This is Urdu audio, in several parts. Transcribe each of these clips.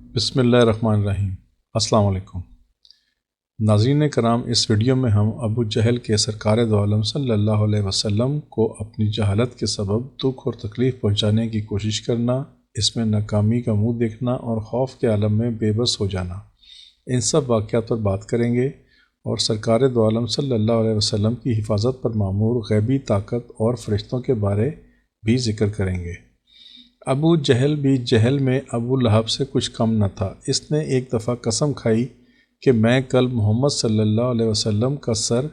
بسم اللہ الرحمن الرحیم۔ السلام علیکم ناظرین کرام، اس ویڈیو میں ہم ابو جہل کے سرکار دو عالم صلی اللہ علیہ وسلم کو اپنی جہالت کے سبب دکھ اور تکلیف پہنچانے کی کوشش کرنا، اس میں ناکامی کا منہ دیکھنا اور خوف کے عالم میں بے بس ہو جانا، ان سب واقعات پر بات کریں گے اور سرکار دو عالم صلی اللہ علیہ وسلم کی حفاظت پر معمور غیبی طاقت اور فرشتوں کے بارے بھی ذکر کریں گے۔ ابو جہل بھی جہل میں ابو لہب سے کچھ کم نہ تھا۔ اس نے ایک دفعہ قسم کھائی کہ میں کل محمد صلی اللہ علیہ وسلم کا سر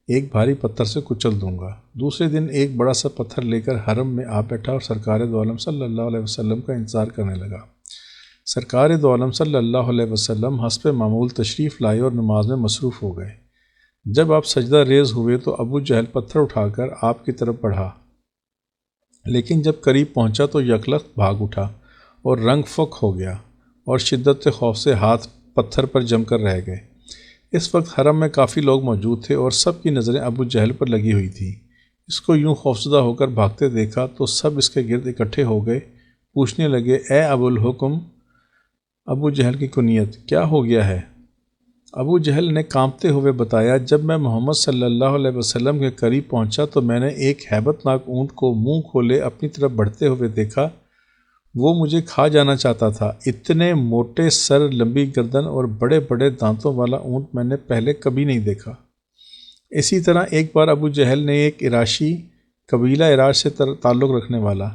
ایک بھاری پتھر سے کچل دوں گا۔ دوسرے دن ایک بڑا سا پتھر لے کر حرم میں آ بیٹھا اور سرکار دو عالم صلی اللہ علیہ وسلم کا انتظار کرنے لگا۔ سرکار دو عالم صلی اللہ علیہ وسلم حسب معمول تشریف لائے اور نماز میں مصروف ہو گئے۔ جب آپ سجدہ ریز ہوئے تو ابو جہل پتھر اٹھا کر آپ کی طرف بڑھا، لیکن جب قریب پہنچا تو یکلخت بھاگ اٹھا اور رنگ فک ہو گیا اور شدت خوف سے ہاتھ پتھر پر جم کر رہ گئے۔ اس وقت حرم میں کافی لوگ موجود تھے اور سب کی نظریں ابو جہل پر لگی ہوئی تھیں۔ اس کو یوں خوفزدہ ہو کر بھاگتے دیکھا تو سب اس کے گرد اکٹھے ہو گئے، پوچھنے لگے، اے ابو الحکم، ابو جہل کی کنیت، کیا ہو گیا ہے؟ ابو جہل نے کانپتے ہوئے بتایا، جب میں محمد صلی اللہ علیہ وسلم کے قریب پہنچا تو میں نے ایک ہیبت ناک اونٹ کو منہ کھولے اپنی طرف بڑھتے ہوئے دیکھا۔ وہ مجھے کھا جانا چاہتا تھا۔ اتنے موٹے سر، لمبی گردن اور بڑے بڑے دانتوں والا اونٹ میں نے پہلے کبھی نہیں دیکھا۔ اسی طرح ایک بار ابو جہل نے ایک عراشی، قبیلہ عراش سے تعلق رکھنے والا،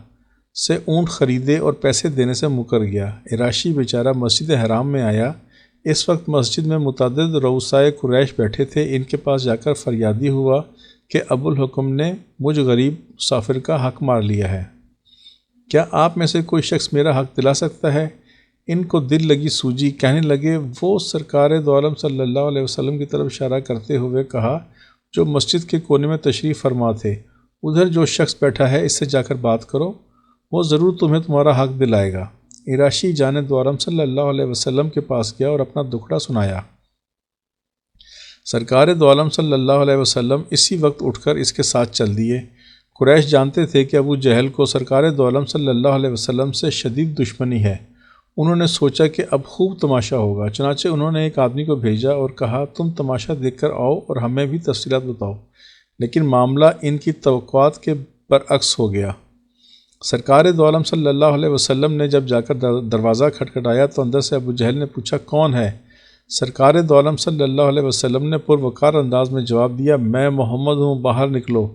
سے اونٹ خریدے اور پیسے دینے سے مکر گیا۔ عراشی بیچارہ مسجد حرام میں آیا۔ اس وقت مسجد میں متعدد رؤسائے قریش بیٹھے تھے۔ ان کے پاس جا کر فریادی ہوا کہ ابو الحکم نے مجھ غریب مسافر کا حق مار لیا ہے، کیا آپ میں سے کوئی شخص میرا حق دلا سکتا ہے؟ ان کو دل لگی سوجی، کہنے لگے، وہ سرکار دو عالم صلی اللہ علیہ وسلم کی طرف اشارہ کرتے ہوئے کہا جو مسجد کے کونے میں تشریف فرما تھے، ادھر جو شخص بیٹھا ہے اس سے جا کر بات کرو، وہ ضرور تمہیں تمہارا حق دلائے گا۔ عراشی جانب دو عالم صلی اللہ علیہ وسلم کے پاس گیا اور اپنا دکھڑا سنایا۔ سرکار دو عالم صلی اللہ علیہ وسلم اسی وقت اٹھ کر اس کے ساتھ چل دیے۔ قریش جانتے تھے کہ ابو جہل کو سرکار دو عالم صلی اللہ علیہ وسلم سے شدید دشمنی ہے۔ انہوں نے سوچا کہ اب خوب تماشا ہوگا، چنانچہ انہوں نے ایک آدمی کو بھیجا اور کہا، تم تماشا دیکھ کر آؤ اور ہمیں بھی تفصیلات بتاؤ۔ لیکن معاملہ ان کی توقعات کے برعکس ہو گیا۔ سرکار دو عالم صلی اللہ علیہ وسلم نے جب جا کر دروازہ کھٹکھٹایا تو اندر سے ابو جہل نے پوچھا، کون ہے؟ سرکار دو عالم صلی اللہ علیہ وسلم نے پروقار انداز میں جواب دیا، میں محمد ہوں، باہر نکلو۔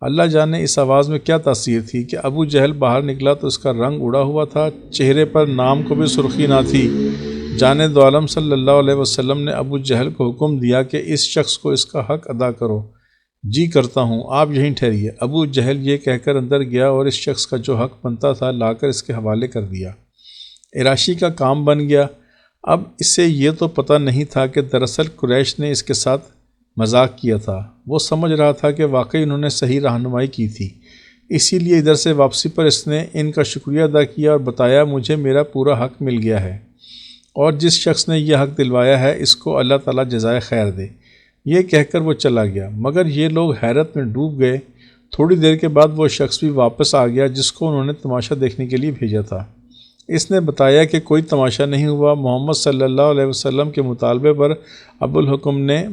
اللہ جانے اس آواز میں کیا تاثیر تھی کہ ابو جہل باہر نکلا تو اس کا رنگ اڑا ہوا تھا، چہرے پر نام کو بھی سرخی نہ تھی۔ جانب دو عالم صلی اللہ علیہ وسلم نے ابو جہل کو حکم دیا کہ اس شخص کو اس کا حق ادا کرو۔ جی کرتا ہوں، آپ یہیں ٹھہریے۔ ابو جہل یہ کہہ کر اندر گیا اور اس شخص کا جو حق بنتا تھا لا کر اس کے حوالے کر دیا۔ عراشی کا کام بن گیا۔ اب اسے یہ تو پتہ نہیں تھا کہ دراصل قریش نے اس کے ساتھ مذاق کیا تھا۔ وہ سمجھ رہا تھا کہ واقعی انہوں نے صحیح رہنمائی کی تھی، اسی لیے ادھر سے واپسی پر اس نے ان کا شکریہ ادا کیا اور بتایا، مجھے میرا پورا حق مل گیا ہے اور جس شخص نے یہ حق دلوایا ہے اس کو اللہ تعالیٰ جزائے خیر دے۔ یہ کہہ کر وہ چلا گیا، مگر یہ لوگ حیرت میں ڈوب گئے۔ تھوڑی دیر کے بعد وہ شخص بھی واپس آ گیا جس کو انہوں نے تماشا دیکھنے کے لیے بھیجا تھا۔ اس نے بتایا کہ کوئی تماشا نہیں ہوا۔ محمد صلی اللہ علیہ وسلم کے مطالبے پر ابو الحکم نے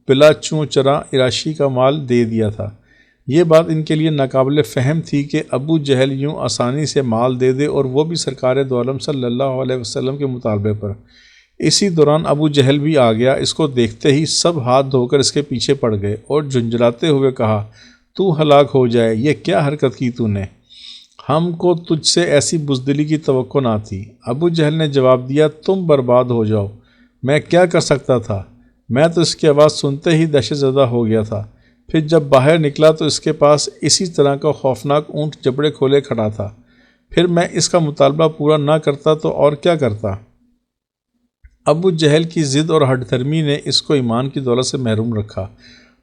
بلا چوں چراں عراشی کا مال دے دیا تھا۔ یہ بات ان کے لیے ناقابل فہم تھی کہ ابو جہل یوں آسانی سے مال دے دے، اور وہ بھی سرکار دو عالم صلی اللہ علیہ وسلم کے مطالبے پر۔ اسی دوران ابو جہل بھی آ گیا۔ اس کو دیکھتے ہی سب ہاتھ دھو کر اس کے پیچھے پڑ گئے اور جھنجھلاتے ہوئے کہا، تو ہلاک ہو جائے، یہ کیا حرکت کی تو نے؟ ہم کو تجھ سے ایسی بزدلی کی توقع نہ تھی۔ ابو جہل نے جواب دیا، تم برباد ہو جاؤ، میں کیا کر سکتا تھا؟ میں تو اس کی آواز سنتے ہی دہشت زدہ ہو گیا تھا۔ پھر جب باہر نکلا تو اس کے پاس اسی طرح کا خوفناک اونٹ جبڑے کھولے کھڑا تھا۔ پھر میں اس کا مطالبہ پورا نہ کرتا تو اور کیا کرتا؟ ابو جہل کی ضد اور ہٹ دھرمی نے اس کو ایمان کی دولت سے محروم رکھا،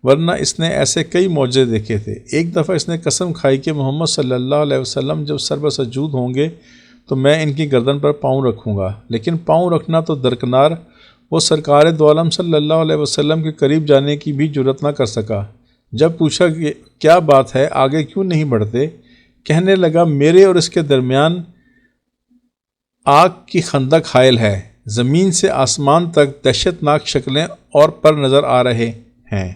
ورنہ اس نے ایسے کئی معجزے دیکھے تھے۔ ایک دفعہ اس نے قسم کھائی کہ محمد صلی اللہ علیہ وسلم جب سر بسجود ہوں گے تو میں ان کی گردن پر پاؤں رکھوں گا، لیکن پاؤں رکھنا تو درکنار، وہ سرکار دو عالم صلی اللہ علیہ وسلم کے قریب جانے کی بھی جرأت نہ کر سکا۔ جب پوچھا کہ کیا بات ہے، آگے کیوں نہیں بڑھتے، کہنے لگا، میرے اور اس کے درمیان آگ کی خندق حائل ہے، زمین سے آسمان تک دہشت ناک شکلیں اور پر نظر آ رہے ہیں۔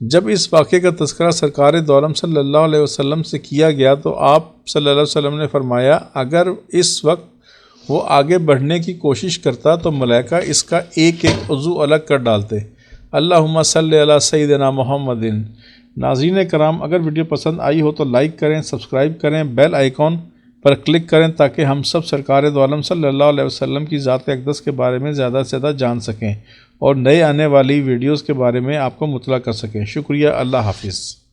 جب اس واقعے کا تذکرہ سرکار دو عالم صلی اللہ علیہ وسلم سے کیا گیا تو آپ صلی اللہ علیہ وسلم نے فرمایا، اگر اس وقت وہ آگے بڑھنے کی کوشش کرتا تو ملائکہ اس کا ایک ایک عضو الگ کر ڈالتے۔ اللہم صلی علی سیدنا محمد۔ ناظرین کرام، اگر ویڈیو پسند آئی ہو تو لائک کریں، سبسکرائب کریں، بیل آئیکن پر کلک کریں تاکہ ہم سب سرکار دو عالم صلی اللہ علیہ وسلم کی ذات اقدس کے بارے میں زیادہ سے زیادہ جان سکیں اور نئے آنے والی ویڈیوز کے بارے میں آپ کو مطلع کر سکیں۔ شکریہ، اللہ حافظ۔